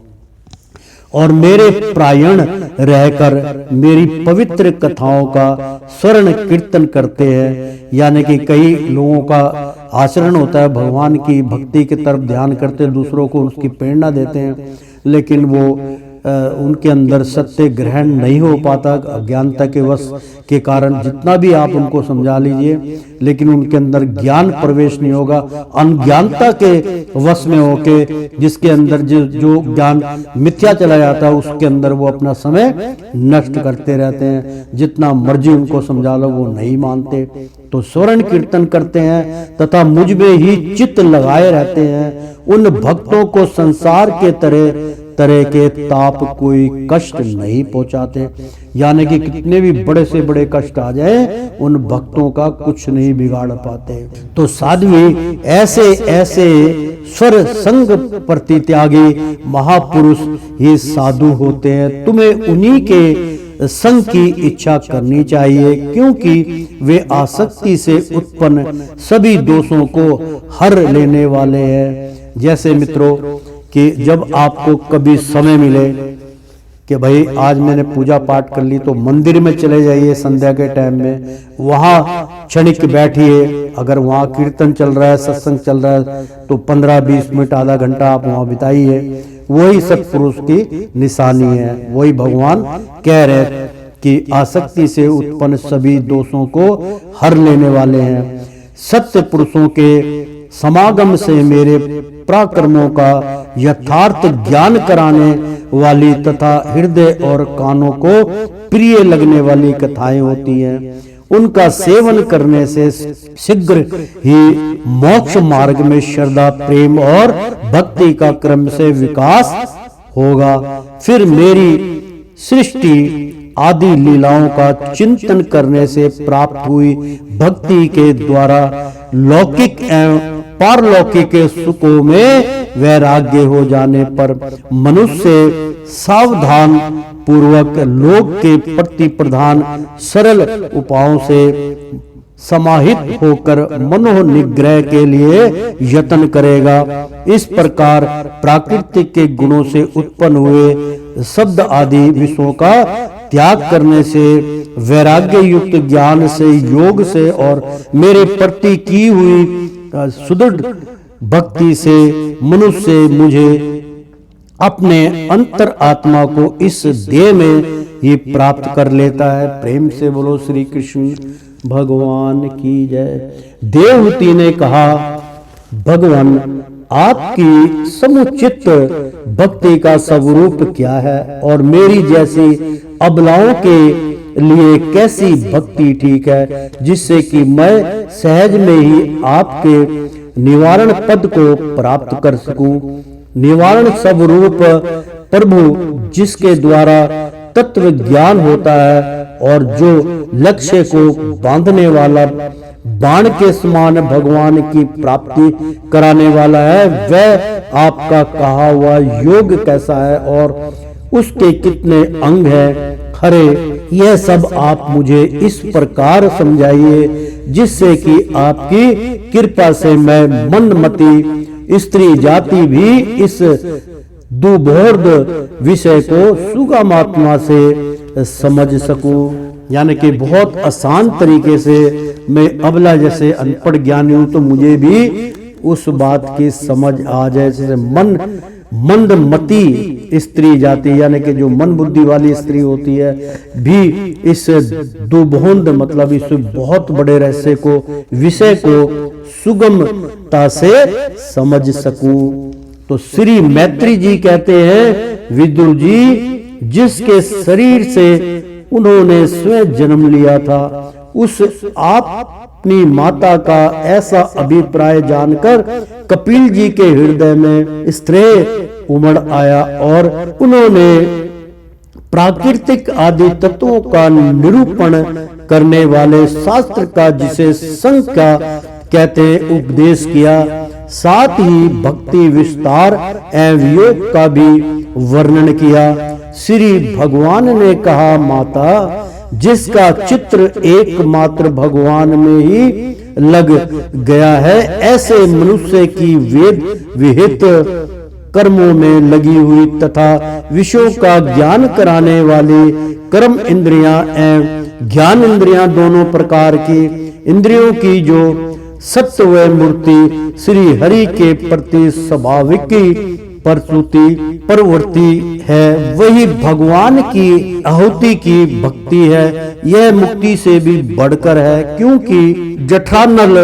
और मेरे प्रायण रहकर मेरी पवित्र कथाओं का स्वर्ण कीर्तन करते हैं। यानी कि कई लोगों का आचरण होता है भगवान की भक्ति की तरफ ध्यान करते, दूसरों को उसकी प्रेरणा देते हैं, लेकिन वो उनके अंदर सत्य ग्रहण नहीं हो पाता अज्ञानता के वश के कारण। जितना भी आप उनको समझा लीजिए लेकिन उनके अंदर ज्ञान प्रवेश नहीं होगा। अनज्ञानता के वश में होके जिसके अंदर जो ज्ञान मिथ्या चला जाता है उसके अंदर वो अपना समय नष्ट करते रहते हैं। जितना मर्जी उनको समझा लो वो नहीं मानते। तो स्वर्ण कीर्तन करते हैं तथा मुझ में ही चित्त लगाए रहते हैं। उन भक्तों को संसार के तरह के ताप कोई कष्ट नहीं पहुंचाते। यानी कि कितने भी बड़े से बड़े कष्ट आ जाए उन भक्तों का कुछ नहीं बिगाड़ पाते। तो साध्वी ऐसे ऐसे स्वर संग परित्यागी महापुरुष ये साधु होते हैं। तुम्हें उन्हीं के संग की इच्छा करनी चाहिए क्योंकि वे आसक्ति से उत्पन्न सभी दोषों को हर लेने वाले हैं। जैसे मित्रों कि जब आपको कभी समय मिले कि भाई आज मैंने पूजा पाठ कर ली तो मंदिर में चले जाइए संध्या के टाइम में, वहां क्षणिक बैठिए। अगर वहां कीर्तन चल रहा है, सत्संग चल रहा है तो 15-20 मिनट आधा घंटा आप वहां बिताइए। वही सत्पुरुष की निशानी है। वही भगवान कह रहे हैं कि आसक्ति से उत्पन्न सभी दोषों को हर लेने वाले हैं। सत्य पुरुषों के समागम से मेरे पराक्रमों का यथार्थ ज्ञान कराने वाली तथा हृदय और कानों को प्रिय लगने वाली कथाएं होती हैं। उनका सेवन करने से शीघ्र ही मोक्ष मार्ग में श्रद्धा, प्रेम और भक्ति का क्रम से विकास होगा। फिर मेरी सृष्टि आदि लीलाओं का चिंतन करने से प्राप्त हुई भक्ति के द्वारा लौकिक एवं पारलौकिक सुखों में वैराग्य हो जाने पर मनुष्य सावधान पूर्वक लोक के प्रति प्रधान सरल उपायों से समाहित होकर मनोनिग्रह के लिए यत्न करेगा। इस प्रकार प्राकृतिक के गुणों से उत्पन्न हुए शब्द आदि विषयों का त्याग करने से, वैराग्य युक्त ज्ञान से, योग से और मेरे प्रति की हुई सुदृढ़ भक्ति से मनुष्य मुझे अपने अंतर आत्मा को इस देह में ही प्राप्त कर लेता है। प्रेम से बोलो श्री कृष्ण भगवान की जय। देवहूति ने कहा, भगवान आपकी समुचित भक्ति का स्वरूप क्या है और मेरी जैसी अबलाओं के लिए कैसी भक्ति ठीक है जिससे कि मैं सहज में ही आपके निवारण पद को प्राप्त कर सकूं। निवारण स्वरूप प्रभु जिसके द्वारा तत्व ज्ञान होता है और जो लक्ष्य को बांधने वाला बाण के समान भगवान की प्राप्ति कराने वाला है, वह आपका कहा हुआ योग कैसा है और उसके कितने अंग हैं? खरे यह सब आप मुझे इस प्रकार समझाइए जिससे कि आपकी कृपा से मैं मंदमती स्त्री जाति भी इस दुर्बोध विषय को सुगमात्मा से समझ सकूं। यानी कि बहुत आसान तरीके से, मैं अबला जैसे अनपढ़ ज्ञानी हूं तो मुझे भी उस बात की समझ आ जाए। जैसे मंदमती स्त्री जाति यानी कि जो मन बुद्धि वाली स्त्री होती है भी इस दुर्बोध मतलब इस बहुत बड़े रहस्य को, विषय को सुगमता से समझ सकूं। तो श्री मैत्री जी कहते हैं, विदुर जी जिसके शरीर से उन्होंने स्वयं जन्म लिया था, उस अपनी माता का ऐसा अभिप्राय जानकर कपिल जी के हृदय में स्नेह उमड़ आया और उन्होंने प्राकृतिक आदि तत्वों का निरूपण करने वाले शास्त्र का, जिसे संख्या कहते हैं, उपदेश किया। साथ ही भक्ति विस्तार एवं योग का भी वर्णन किया। श्री भगवान ने कहा, माता जिसका चित्र एकमात्र भगवान में ही लग गया है, ऐसे मनुष्य की वेद विहित कर्मों में लगी हुई तथा विषयों का ज्ञान कराने वाली कर्म इंद्रियां एवं ज्ञान इंद्रियां दोनों प्रकार की इंद्रियों की जो सत्व मूर्ति श्री हरि के प्रति स्वाभाविक प्रवृत्ति है, वही भगवान की आहुति की भक्ति है। यह मुक्ति से भी बढ़कर है, क्योंकि जठरानल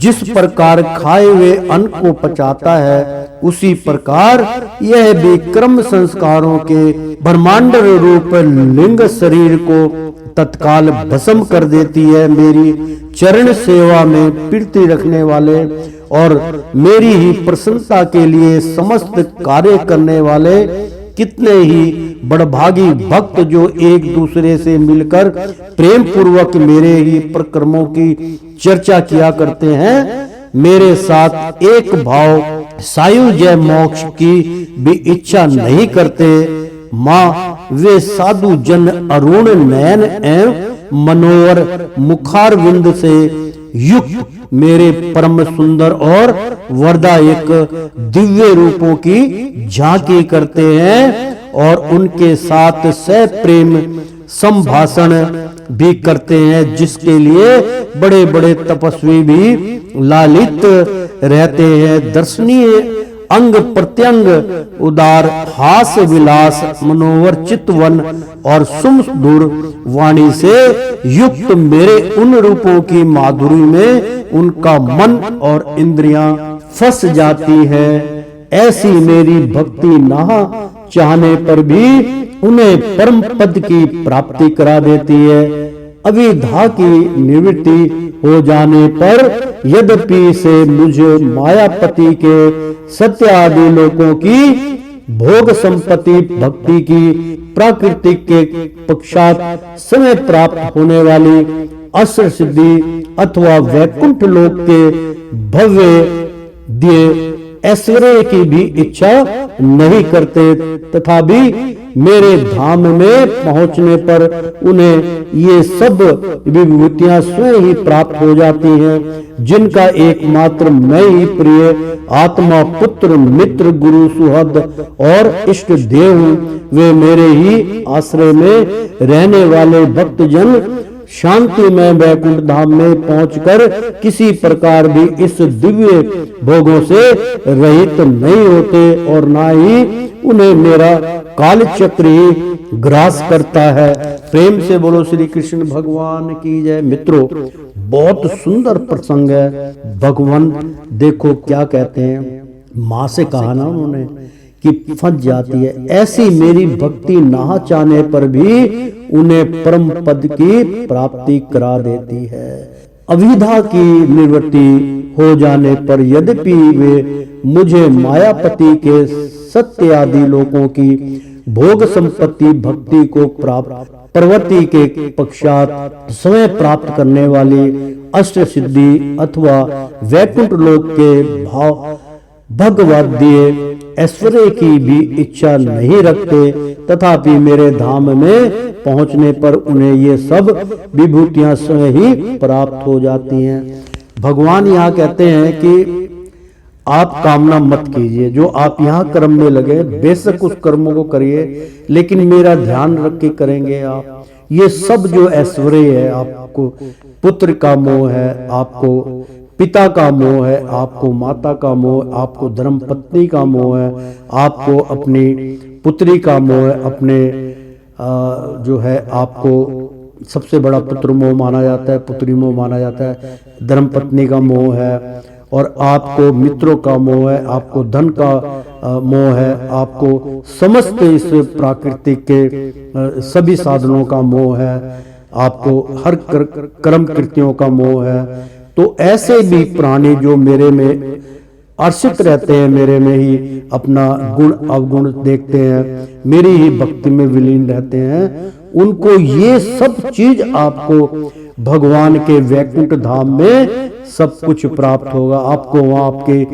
जिस प्रकार खाए हुए अन्न को पचाता है, उसी प्रकार यह भी कर्म संस्कारों के ब्रह्मांड रूप लिंग शरीर को तत्काल भस्म कर देती है। मेरी चरण सेवा में प्रीति रखने वाले और मेरी ही प्रसन्नता के लिए समस्त कार्य करने वाले कितने ही बड़भागी भक्त जो एक दूसरे से मिलकर प्रेम पूर्वक मेरे ही प्रकर्मों की चर्चा किया करते हैं, मेरे साथ एक भाव सायुज्य मोक्ष की भी इच्छा नहीं करते। माँ वे साधु जन अरुण नयन एवं मनोहर मुखारविंद से युक्त मेरे परम सुंदर और वरदायक दिव्य रूपों की झांकी करते हैं और उनके साथ सह प्रेम संभाषण भी करते हैं, जिसके लिए बड़े बड़े तपस्वी भी लालित रहते हैं। दर्शनीय अंग प्रत्यंग उदार हास विलास मनोहर चितवन और सुमधुर वाणी से युक्त मेरे उन रूपों की माधुरी में उनका मन और इंद्रियां फंस जाती है। ऐसी मेरी भक्ति ना चाहने पर भी उन्हें परम पद की प्राप्ति करा देती है। अविद्या की निवृत्ति हो जाने पर यद्यपि से मुझे मायापति के सत्य आदि लोगों की भोग संपत्ति भक्ति की प्राकृतिक के पश्चात समय प्राप्त होने वाली असर सिद्धि अथवा वैकुंठ लोक के भव्य दिए ऐश्वर्य की भी इच्छा नहीं करते, तथा भी मेरे धाम में पहुंचने पर उन्हें ये सब विभूतियां स्वयं ही प्राप्त हो जाती हैं, जिनका एकमात्र मैं ही प्रिय आत्मा पुत्र मित्र गुरु सुहृद और इष्ट देव हूँ। वे मेरे ही आश्रय में रहने वाले भक्तजन शांति में वैकुंठ धाम में पहुंचकर किसी प्रकार भी इस दिव्य भोगों से रहित नहीं होते और ना ही उन्हें मेरा काल चक्र ही ग्रास करता है। प्रेम से बोलो श्री कृष्ण भगवान की जय। मित्रों, बहुत सुंदर प्रसंग है। भगवान देखो क्या कहते हैं, माँ से कहा ना उन्होंने कि फंस जाती है, ऐसी मेरी भक्ति ना चाहने पर भी उन्हें परम पद की प्राप्ति करा देती है। अविद्या की निवृत्ति हो जाने पर यद्यपि वे मुझे मायापति के सत्य आदि लोगों की भोग संपत्ति भक्ति को प्राप्त प्रवृत्ति के पश्चात स्वयं प्राप्त करने वाली अष्ट सिद्धि अथवा वैकुंठ लोक के भगवदीय ऐश्वर्य की भी इच्छा नहीं रखते, तथापि मेरे धाम में पहुंचने पर उन्हें ये सब विभूतियां स्वयं ही प्राप्त हो जाती हैं। भगवान यहाँ कहते हैं कि आप कामना मत कीजिए, जो आप यहाँ कर्म में लगे बेशक उस कर्मों को करिए, लेकिन मेरा ध्यान रख के करेंगे आप। ये सब जो ऐश्वर्य है, आपको पुत्र का मोह है, आपको पिता का मोह है, आपको माता का मोह, आपको धर्म पत्नी का मोह है, आपको अपनी पुत्री का मोह है, अपने जो है आपको सबसे बड़ा पुत्र मोह माना जाता है, पुत्री मोह माना जाता है, धर्म पत्नी का मोह है, और आपको मित्रों का मोह है, आपको धन का मोह है, आपको समस्त इस प्राकृतिक के सभी साधनों का मोह है, आपको हर कर्म कृत्यों का मोह है। तो ऐसे भी प्राणी जो मेरे में अर्षित रहते हैं, मेरे में ही अपना गुण अवगुण देखते हैं, मेरी ही भक्ति में विलीन रहते हैं, उनको ये सब चीज आपको भगवान के वैकुंठ धाम में सब कुछ प्राप्त होगा। आपको वहां आपके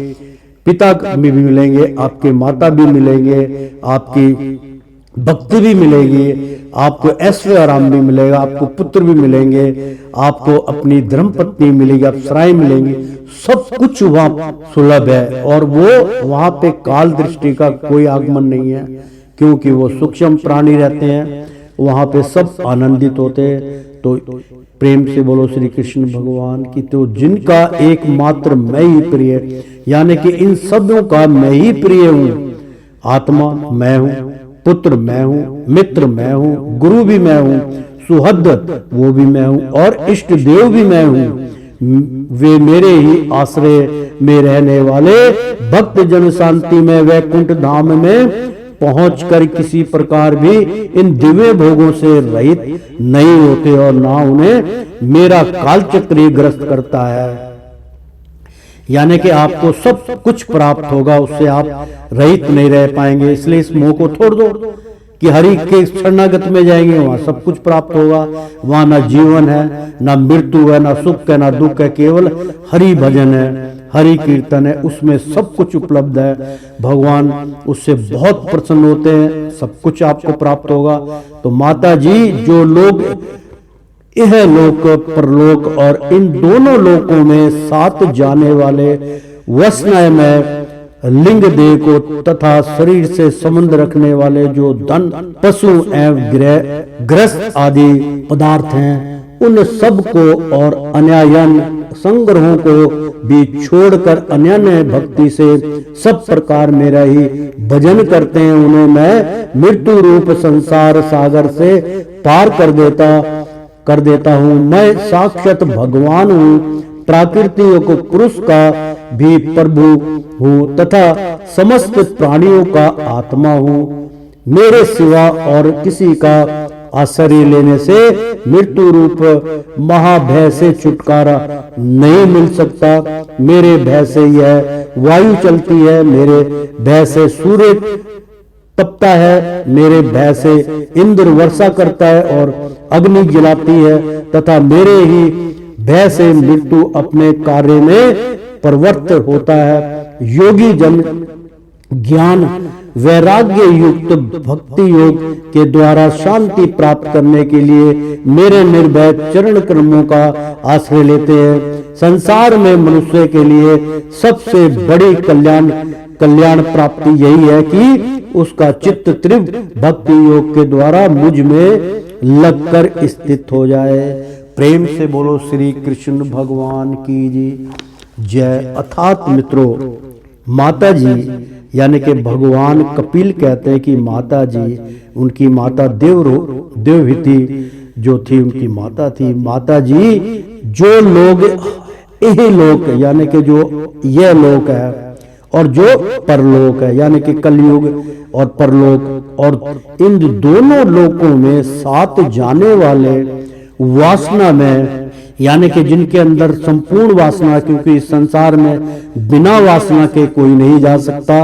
पिता भी मिलेंगे, आपके माता भी मिलेंगे, आपकी भक्ति भी मिलेगी, आपको ऐश्वर्य आराम भी मिलेगा, आपको पुत्र भी मिलेंगे, आपको अपनी धर्म पत्नी मिलेगी, अप्सराएं मिलेंगी, सब कुछ वहां सुलभ है। और वो वहां पे काल दृष्टि का कोई आगमन नहीं है, क्योंकि वो सूक्ष्म प्राणी रहते हैं, वहां पे सब आनंदित होते हैं। तो प्रेम से बोलो श्री कृष्ण भगवान की। तो जिनका एकमात्र मैं ही प्रिय, यानी कि इन सबों का मैं ही प्रिय हूँ। आत्मा मैं हूँ, पुत्र मैं हूँ, मित्र मैं हूँ, गुरु भी मैं हूँ, सुहृद वो भी मैं हूँ, और इष्ट देव भी मैं हूँ। वे मेरे ही आश्रय में रहने वाले भक्त जन शांति में वैकुंठ धाम में पहुंचकर किसी प्रकार भी इन दिव्य भोगों से रहित नहीं होते, और ना उन्हें मेरा कालचक्र ग्रस्त करता है। यानी कि आपको सब कुछ प्राप्त होगा, उससे आप रहित नहीं रह पाएंगे। इसलिए इस मोह को छोड़ दो कि हरि के शरणागत में जाएंगे, वहां सब कुछ प्राप्त होगा। वहां ना जीवन है, ना मृत्यु है, ना सुख है, ना दुख है, केवल हरि भजन है, हरि कीर्तन है, उसमें सब कुछ उपलब्ध है। भगवान उससे बहुत प्रसन्न होते हैं, सब कुछ आपको प्राप्त होगा। तो माता जी, जो लोग यह लोक परलोक और इन दोनों लोकों में साथ जाने वाले वसना में लिंग देह को तथा शरीर से संबंध रखने वाले जो धन पशु एवं ग्रस्त आदि पदार्थ हैं, उन सब को और अन्यायन संग्रहों को भी छोड़कर अन्य भक्ति से सब प्रकार मेरा ही भजन करते हैं, उन्हें मैं मृत्यु रूप संसार सागर से पार कर देता हूँ। मैं साक्षात भगवान हूँ, प्राकृतिक पुरुष का भी प्रभु हूँ तथा समस्त प्राणियों का आत्मा हूँ। मेरे सिवा और किसी का आश्रय लेने से मृत्यु रूप महाभय से छुटकारा नहीं मिल सकता। मेरे भय से यह वायु चलती है, मेरे भय से सूर्य तपता है, मेरे भय से इंद्र वर्षा करता है और अग्नि जलाती है, तथा मेरे ही भय से मृत्यु अपने कार्य में प्रवृत्त होता है। योगी जन ज्ञान वैराग्य युक्त भक्ति योग के द्वारा शांति प्राप्त करने के लिए मेरे निर्भय चरण कर्मों का आश्रय लेते हैं। संसार में मनुष्य के लिए सबसे बड़ी कल्याण प्राप्ति यही है कि उसका चित्त तीव्र भक्ति योग के द्वारा मुझ में लगकर स्थित हो जाए। प्रेम से बोलो श्री कृष्ण भगवान की जी जय। अर्थात मित्रों, माता जी यानी कि भगवान कपिल कहते हैं कि माता जी, उनकी माता देवहूति जो थी उनकी माता थी। माता जी, जो लोग यही लोक यानी कि जो यह लोक है और जो परलोक है यानी कि कलयुग और परलोक, और इन दोनों लोकों में साथ जाने वाले वासना में यानी कि जिनके अंदर संपूर्ण वासना, क्योंकि इस संसार में बिना वासना के कोई नहीं जा सकता,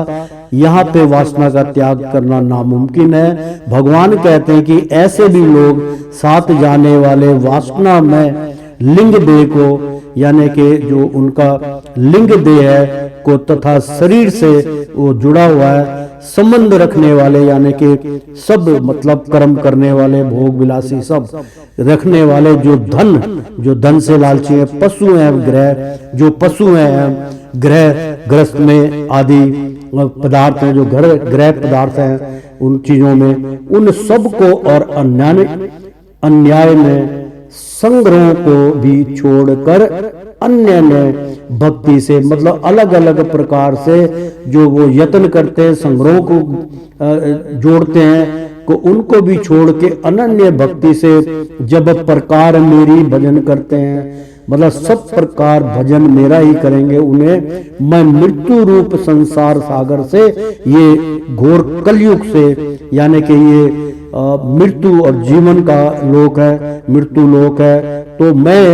यहाँ पे वासना का त्याग करना नामुमकिन है। भगवान कहते हैं कि ऐसे भी लोग साथ जाने वाले वासना में लिंग देह को, यानी कि जो उनका लिंग देह है को तथा शरीर से वो जुड़ा हुआ है, संबंध रखने वाले यानी कि सब मतलब कर्म करने वाले, भोग विलासी सब रखने वाले, जो धन से लालची है, पशु हैं ग्रह, जो पशु हैं ग्रह ग्रस्त में आदि पदार्थ हैं, जो ग्रह पदार्थ हैं उन चीजों में, उन सब को और अन्याय में संग्रहों को भी छोड़कर अन्य ने भक्ति से, मतलब अलग अलग प्रकार से जो वो यत्न करते हैं, संग्रहों को जोड़ते हैं, को उनको भी छोड़ के अनन्य भक्ति से जब प्रकार मेरी भजन करते हैं, मतलब सब प्रकार भजन मेरा ही करेंगे, उन्हें मैं मृत्यु रूप संसार सागर से, ये घोर कलयुग से, यानी कि ये मृत्यु और जीवन का लोक है, मृत्यु लोक है, तो मैं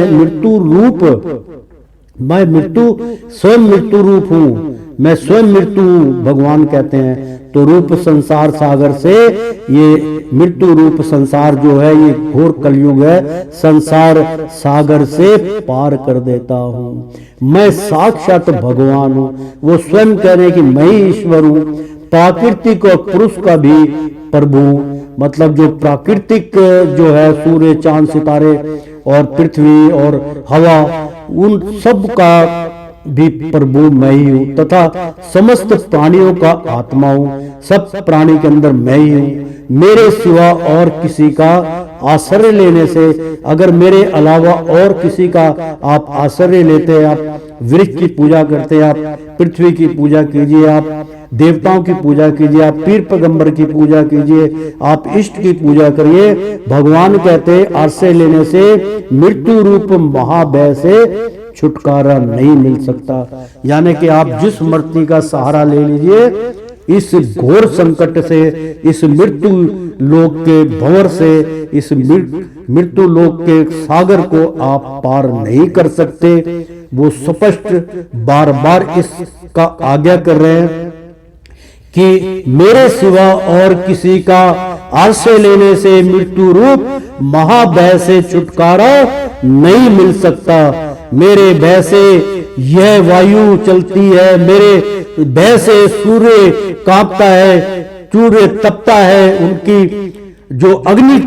स्वयं मृत्यु रूप हूँ, मैं स्वयं मृत्यु भगवान कहते हैं। तो रूप संसार सागर से, ये मृत्यु रूप संसार जो है ये घोर कलयुग है, संसार सागर से पार कर देता हूँ। मैं साक्षात भगवान हूँ, वो स्वयं कह रहे हैं कि मैं ही ईश्वर हूँ। प्राकृतिक और पुरुष का भी प्रभु, मतलब जो प्राकृतिक जो है सूर्य चांद सितारे और पृथ्वी और हवा, उन सब का भी प्रभु मैं ही हूँ, तथा समस्त प्राणियों का आत्मा हूँ, सब प्राणी के अंदर मैं ही हूँ। मेरे सिवा और किसी का आश्रय लेने से, अगर मेरे अलावा और किसी का आप आश्रय लेते हैं, आप वृक्ष की पूजा करते हैं, आप पृथ्वी की पूजा कीजिए, आप देवताओं की पूजा कीजिए, आप पीर पैगंबर की पूजा कीजिए, आप इष्ट की पूजा करिए, भगवान कहते हैं आश्रय लेने से मृत्यु रूप महाभय से छुटकारा नहीं मिल सकता। यानी कि आप जिस मृत्यु का सहारा ले लीजिए, इस घोर संकट से, इस मृत्यु लोक के भंवर से, इस मृत्यु लोक के सागर को आप पार नहीं कर सकते। वो स्पष्ट बार बार इसका आज्ञा कर रहे हैं कि मेरे सिवा और किसी का आश्रय लेने से मृत्यु रूप महाभय से छुटकारा नहीं मिल सकता। मेरे भय से यह वायु चलती है, मेरे भय से सूर्य कांपता है, सूर्य तपता है, उनकी जो अग्नि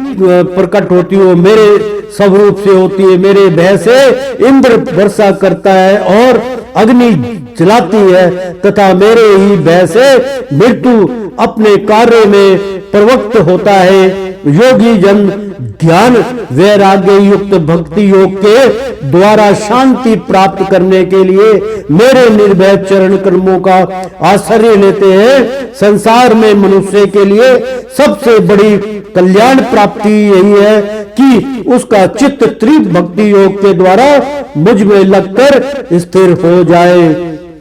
प्रकट होती है वो मेरे स्वरूप से होती है, मेरे भय से इंद्र वर्षा करता है और अग्नि जलाती है, तथा मेरे ही भय से मृत्यु अपने कार्य में प्रवृत्त होता है। योगी जन ध्यान वैराग्य युक्त भक्ति योग के द्वारा शांति प्राप्त करने के लिए मेरे निर्भय चरण कर्मों का आश्रय लेते हैं। संसार में मनुष्य के लिए सबसे बड़ी कल्याण प्राप्ति यही है कि उसका चित्त त्रिप भक्ति योग के द्वारा मुझ में लगकर स्थिर हो जाए।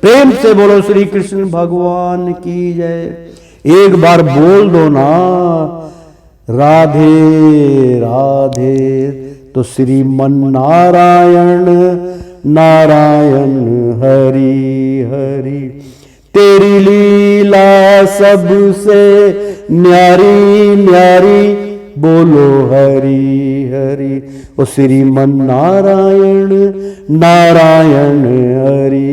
प्रेम से बोलो श्री कृष्ण भगवान की जय। एक बार बोल दो ना राधे राधे, तो श्रीमन नारायण नारायण हरि हरि। तेरी लीला सबसे न्यारी न्यारी, बोलो हरि हरि। ओ श्रीमन नारायण नारायण हरि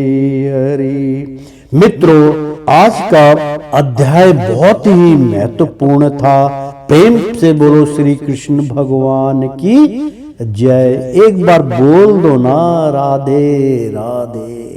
हरि। मित्रों, आज का अध्याय बहुत ही महत्वपूर्ण था। प्रेम से बोलो श्री कृष्ण भगवान की जय। एक बार बोल दो ना राधे राधे।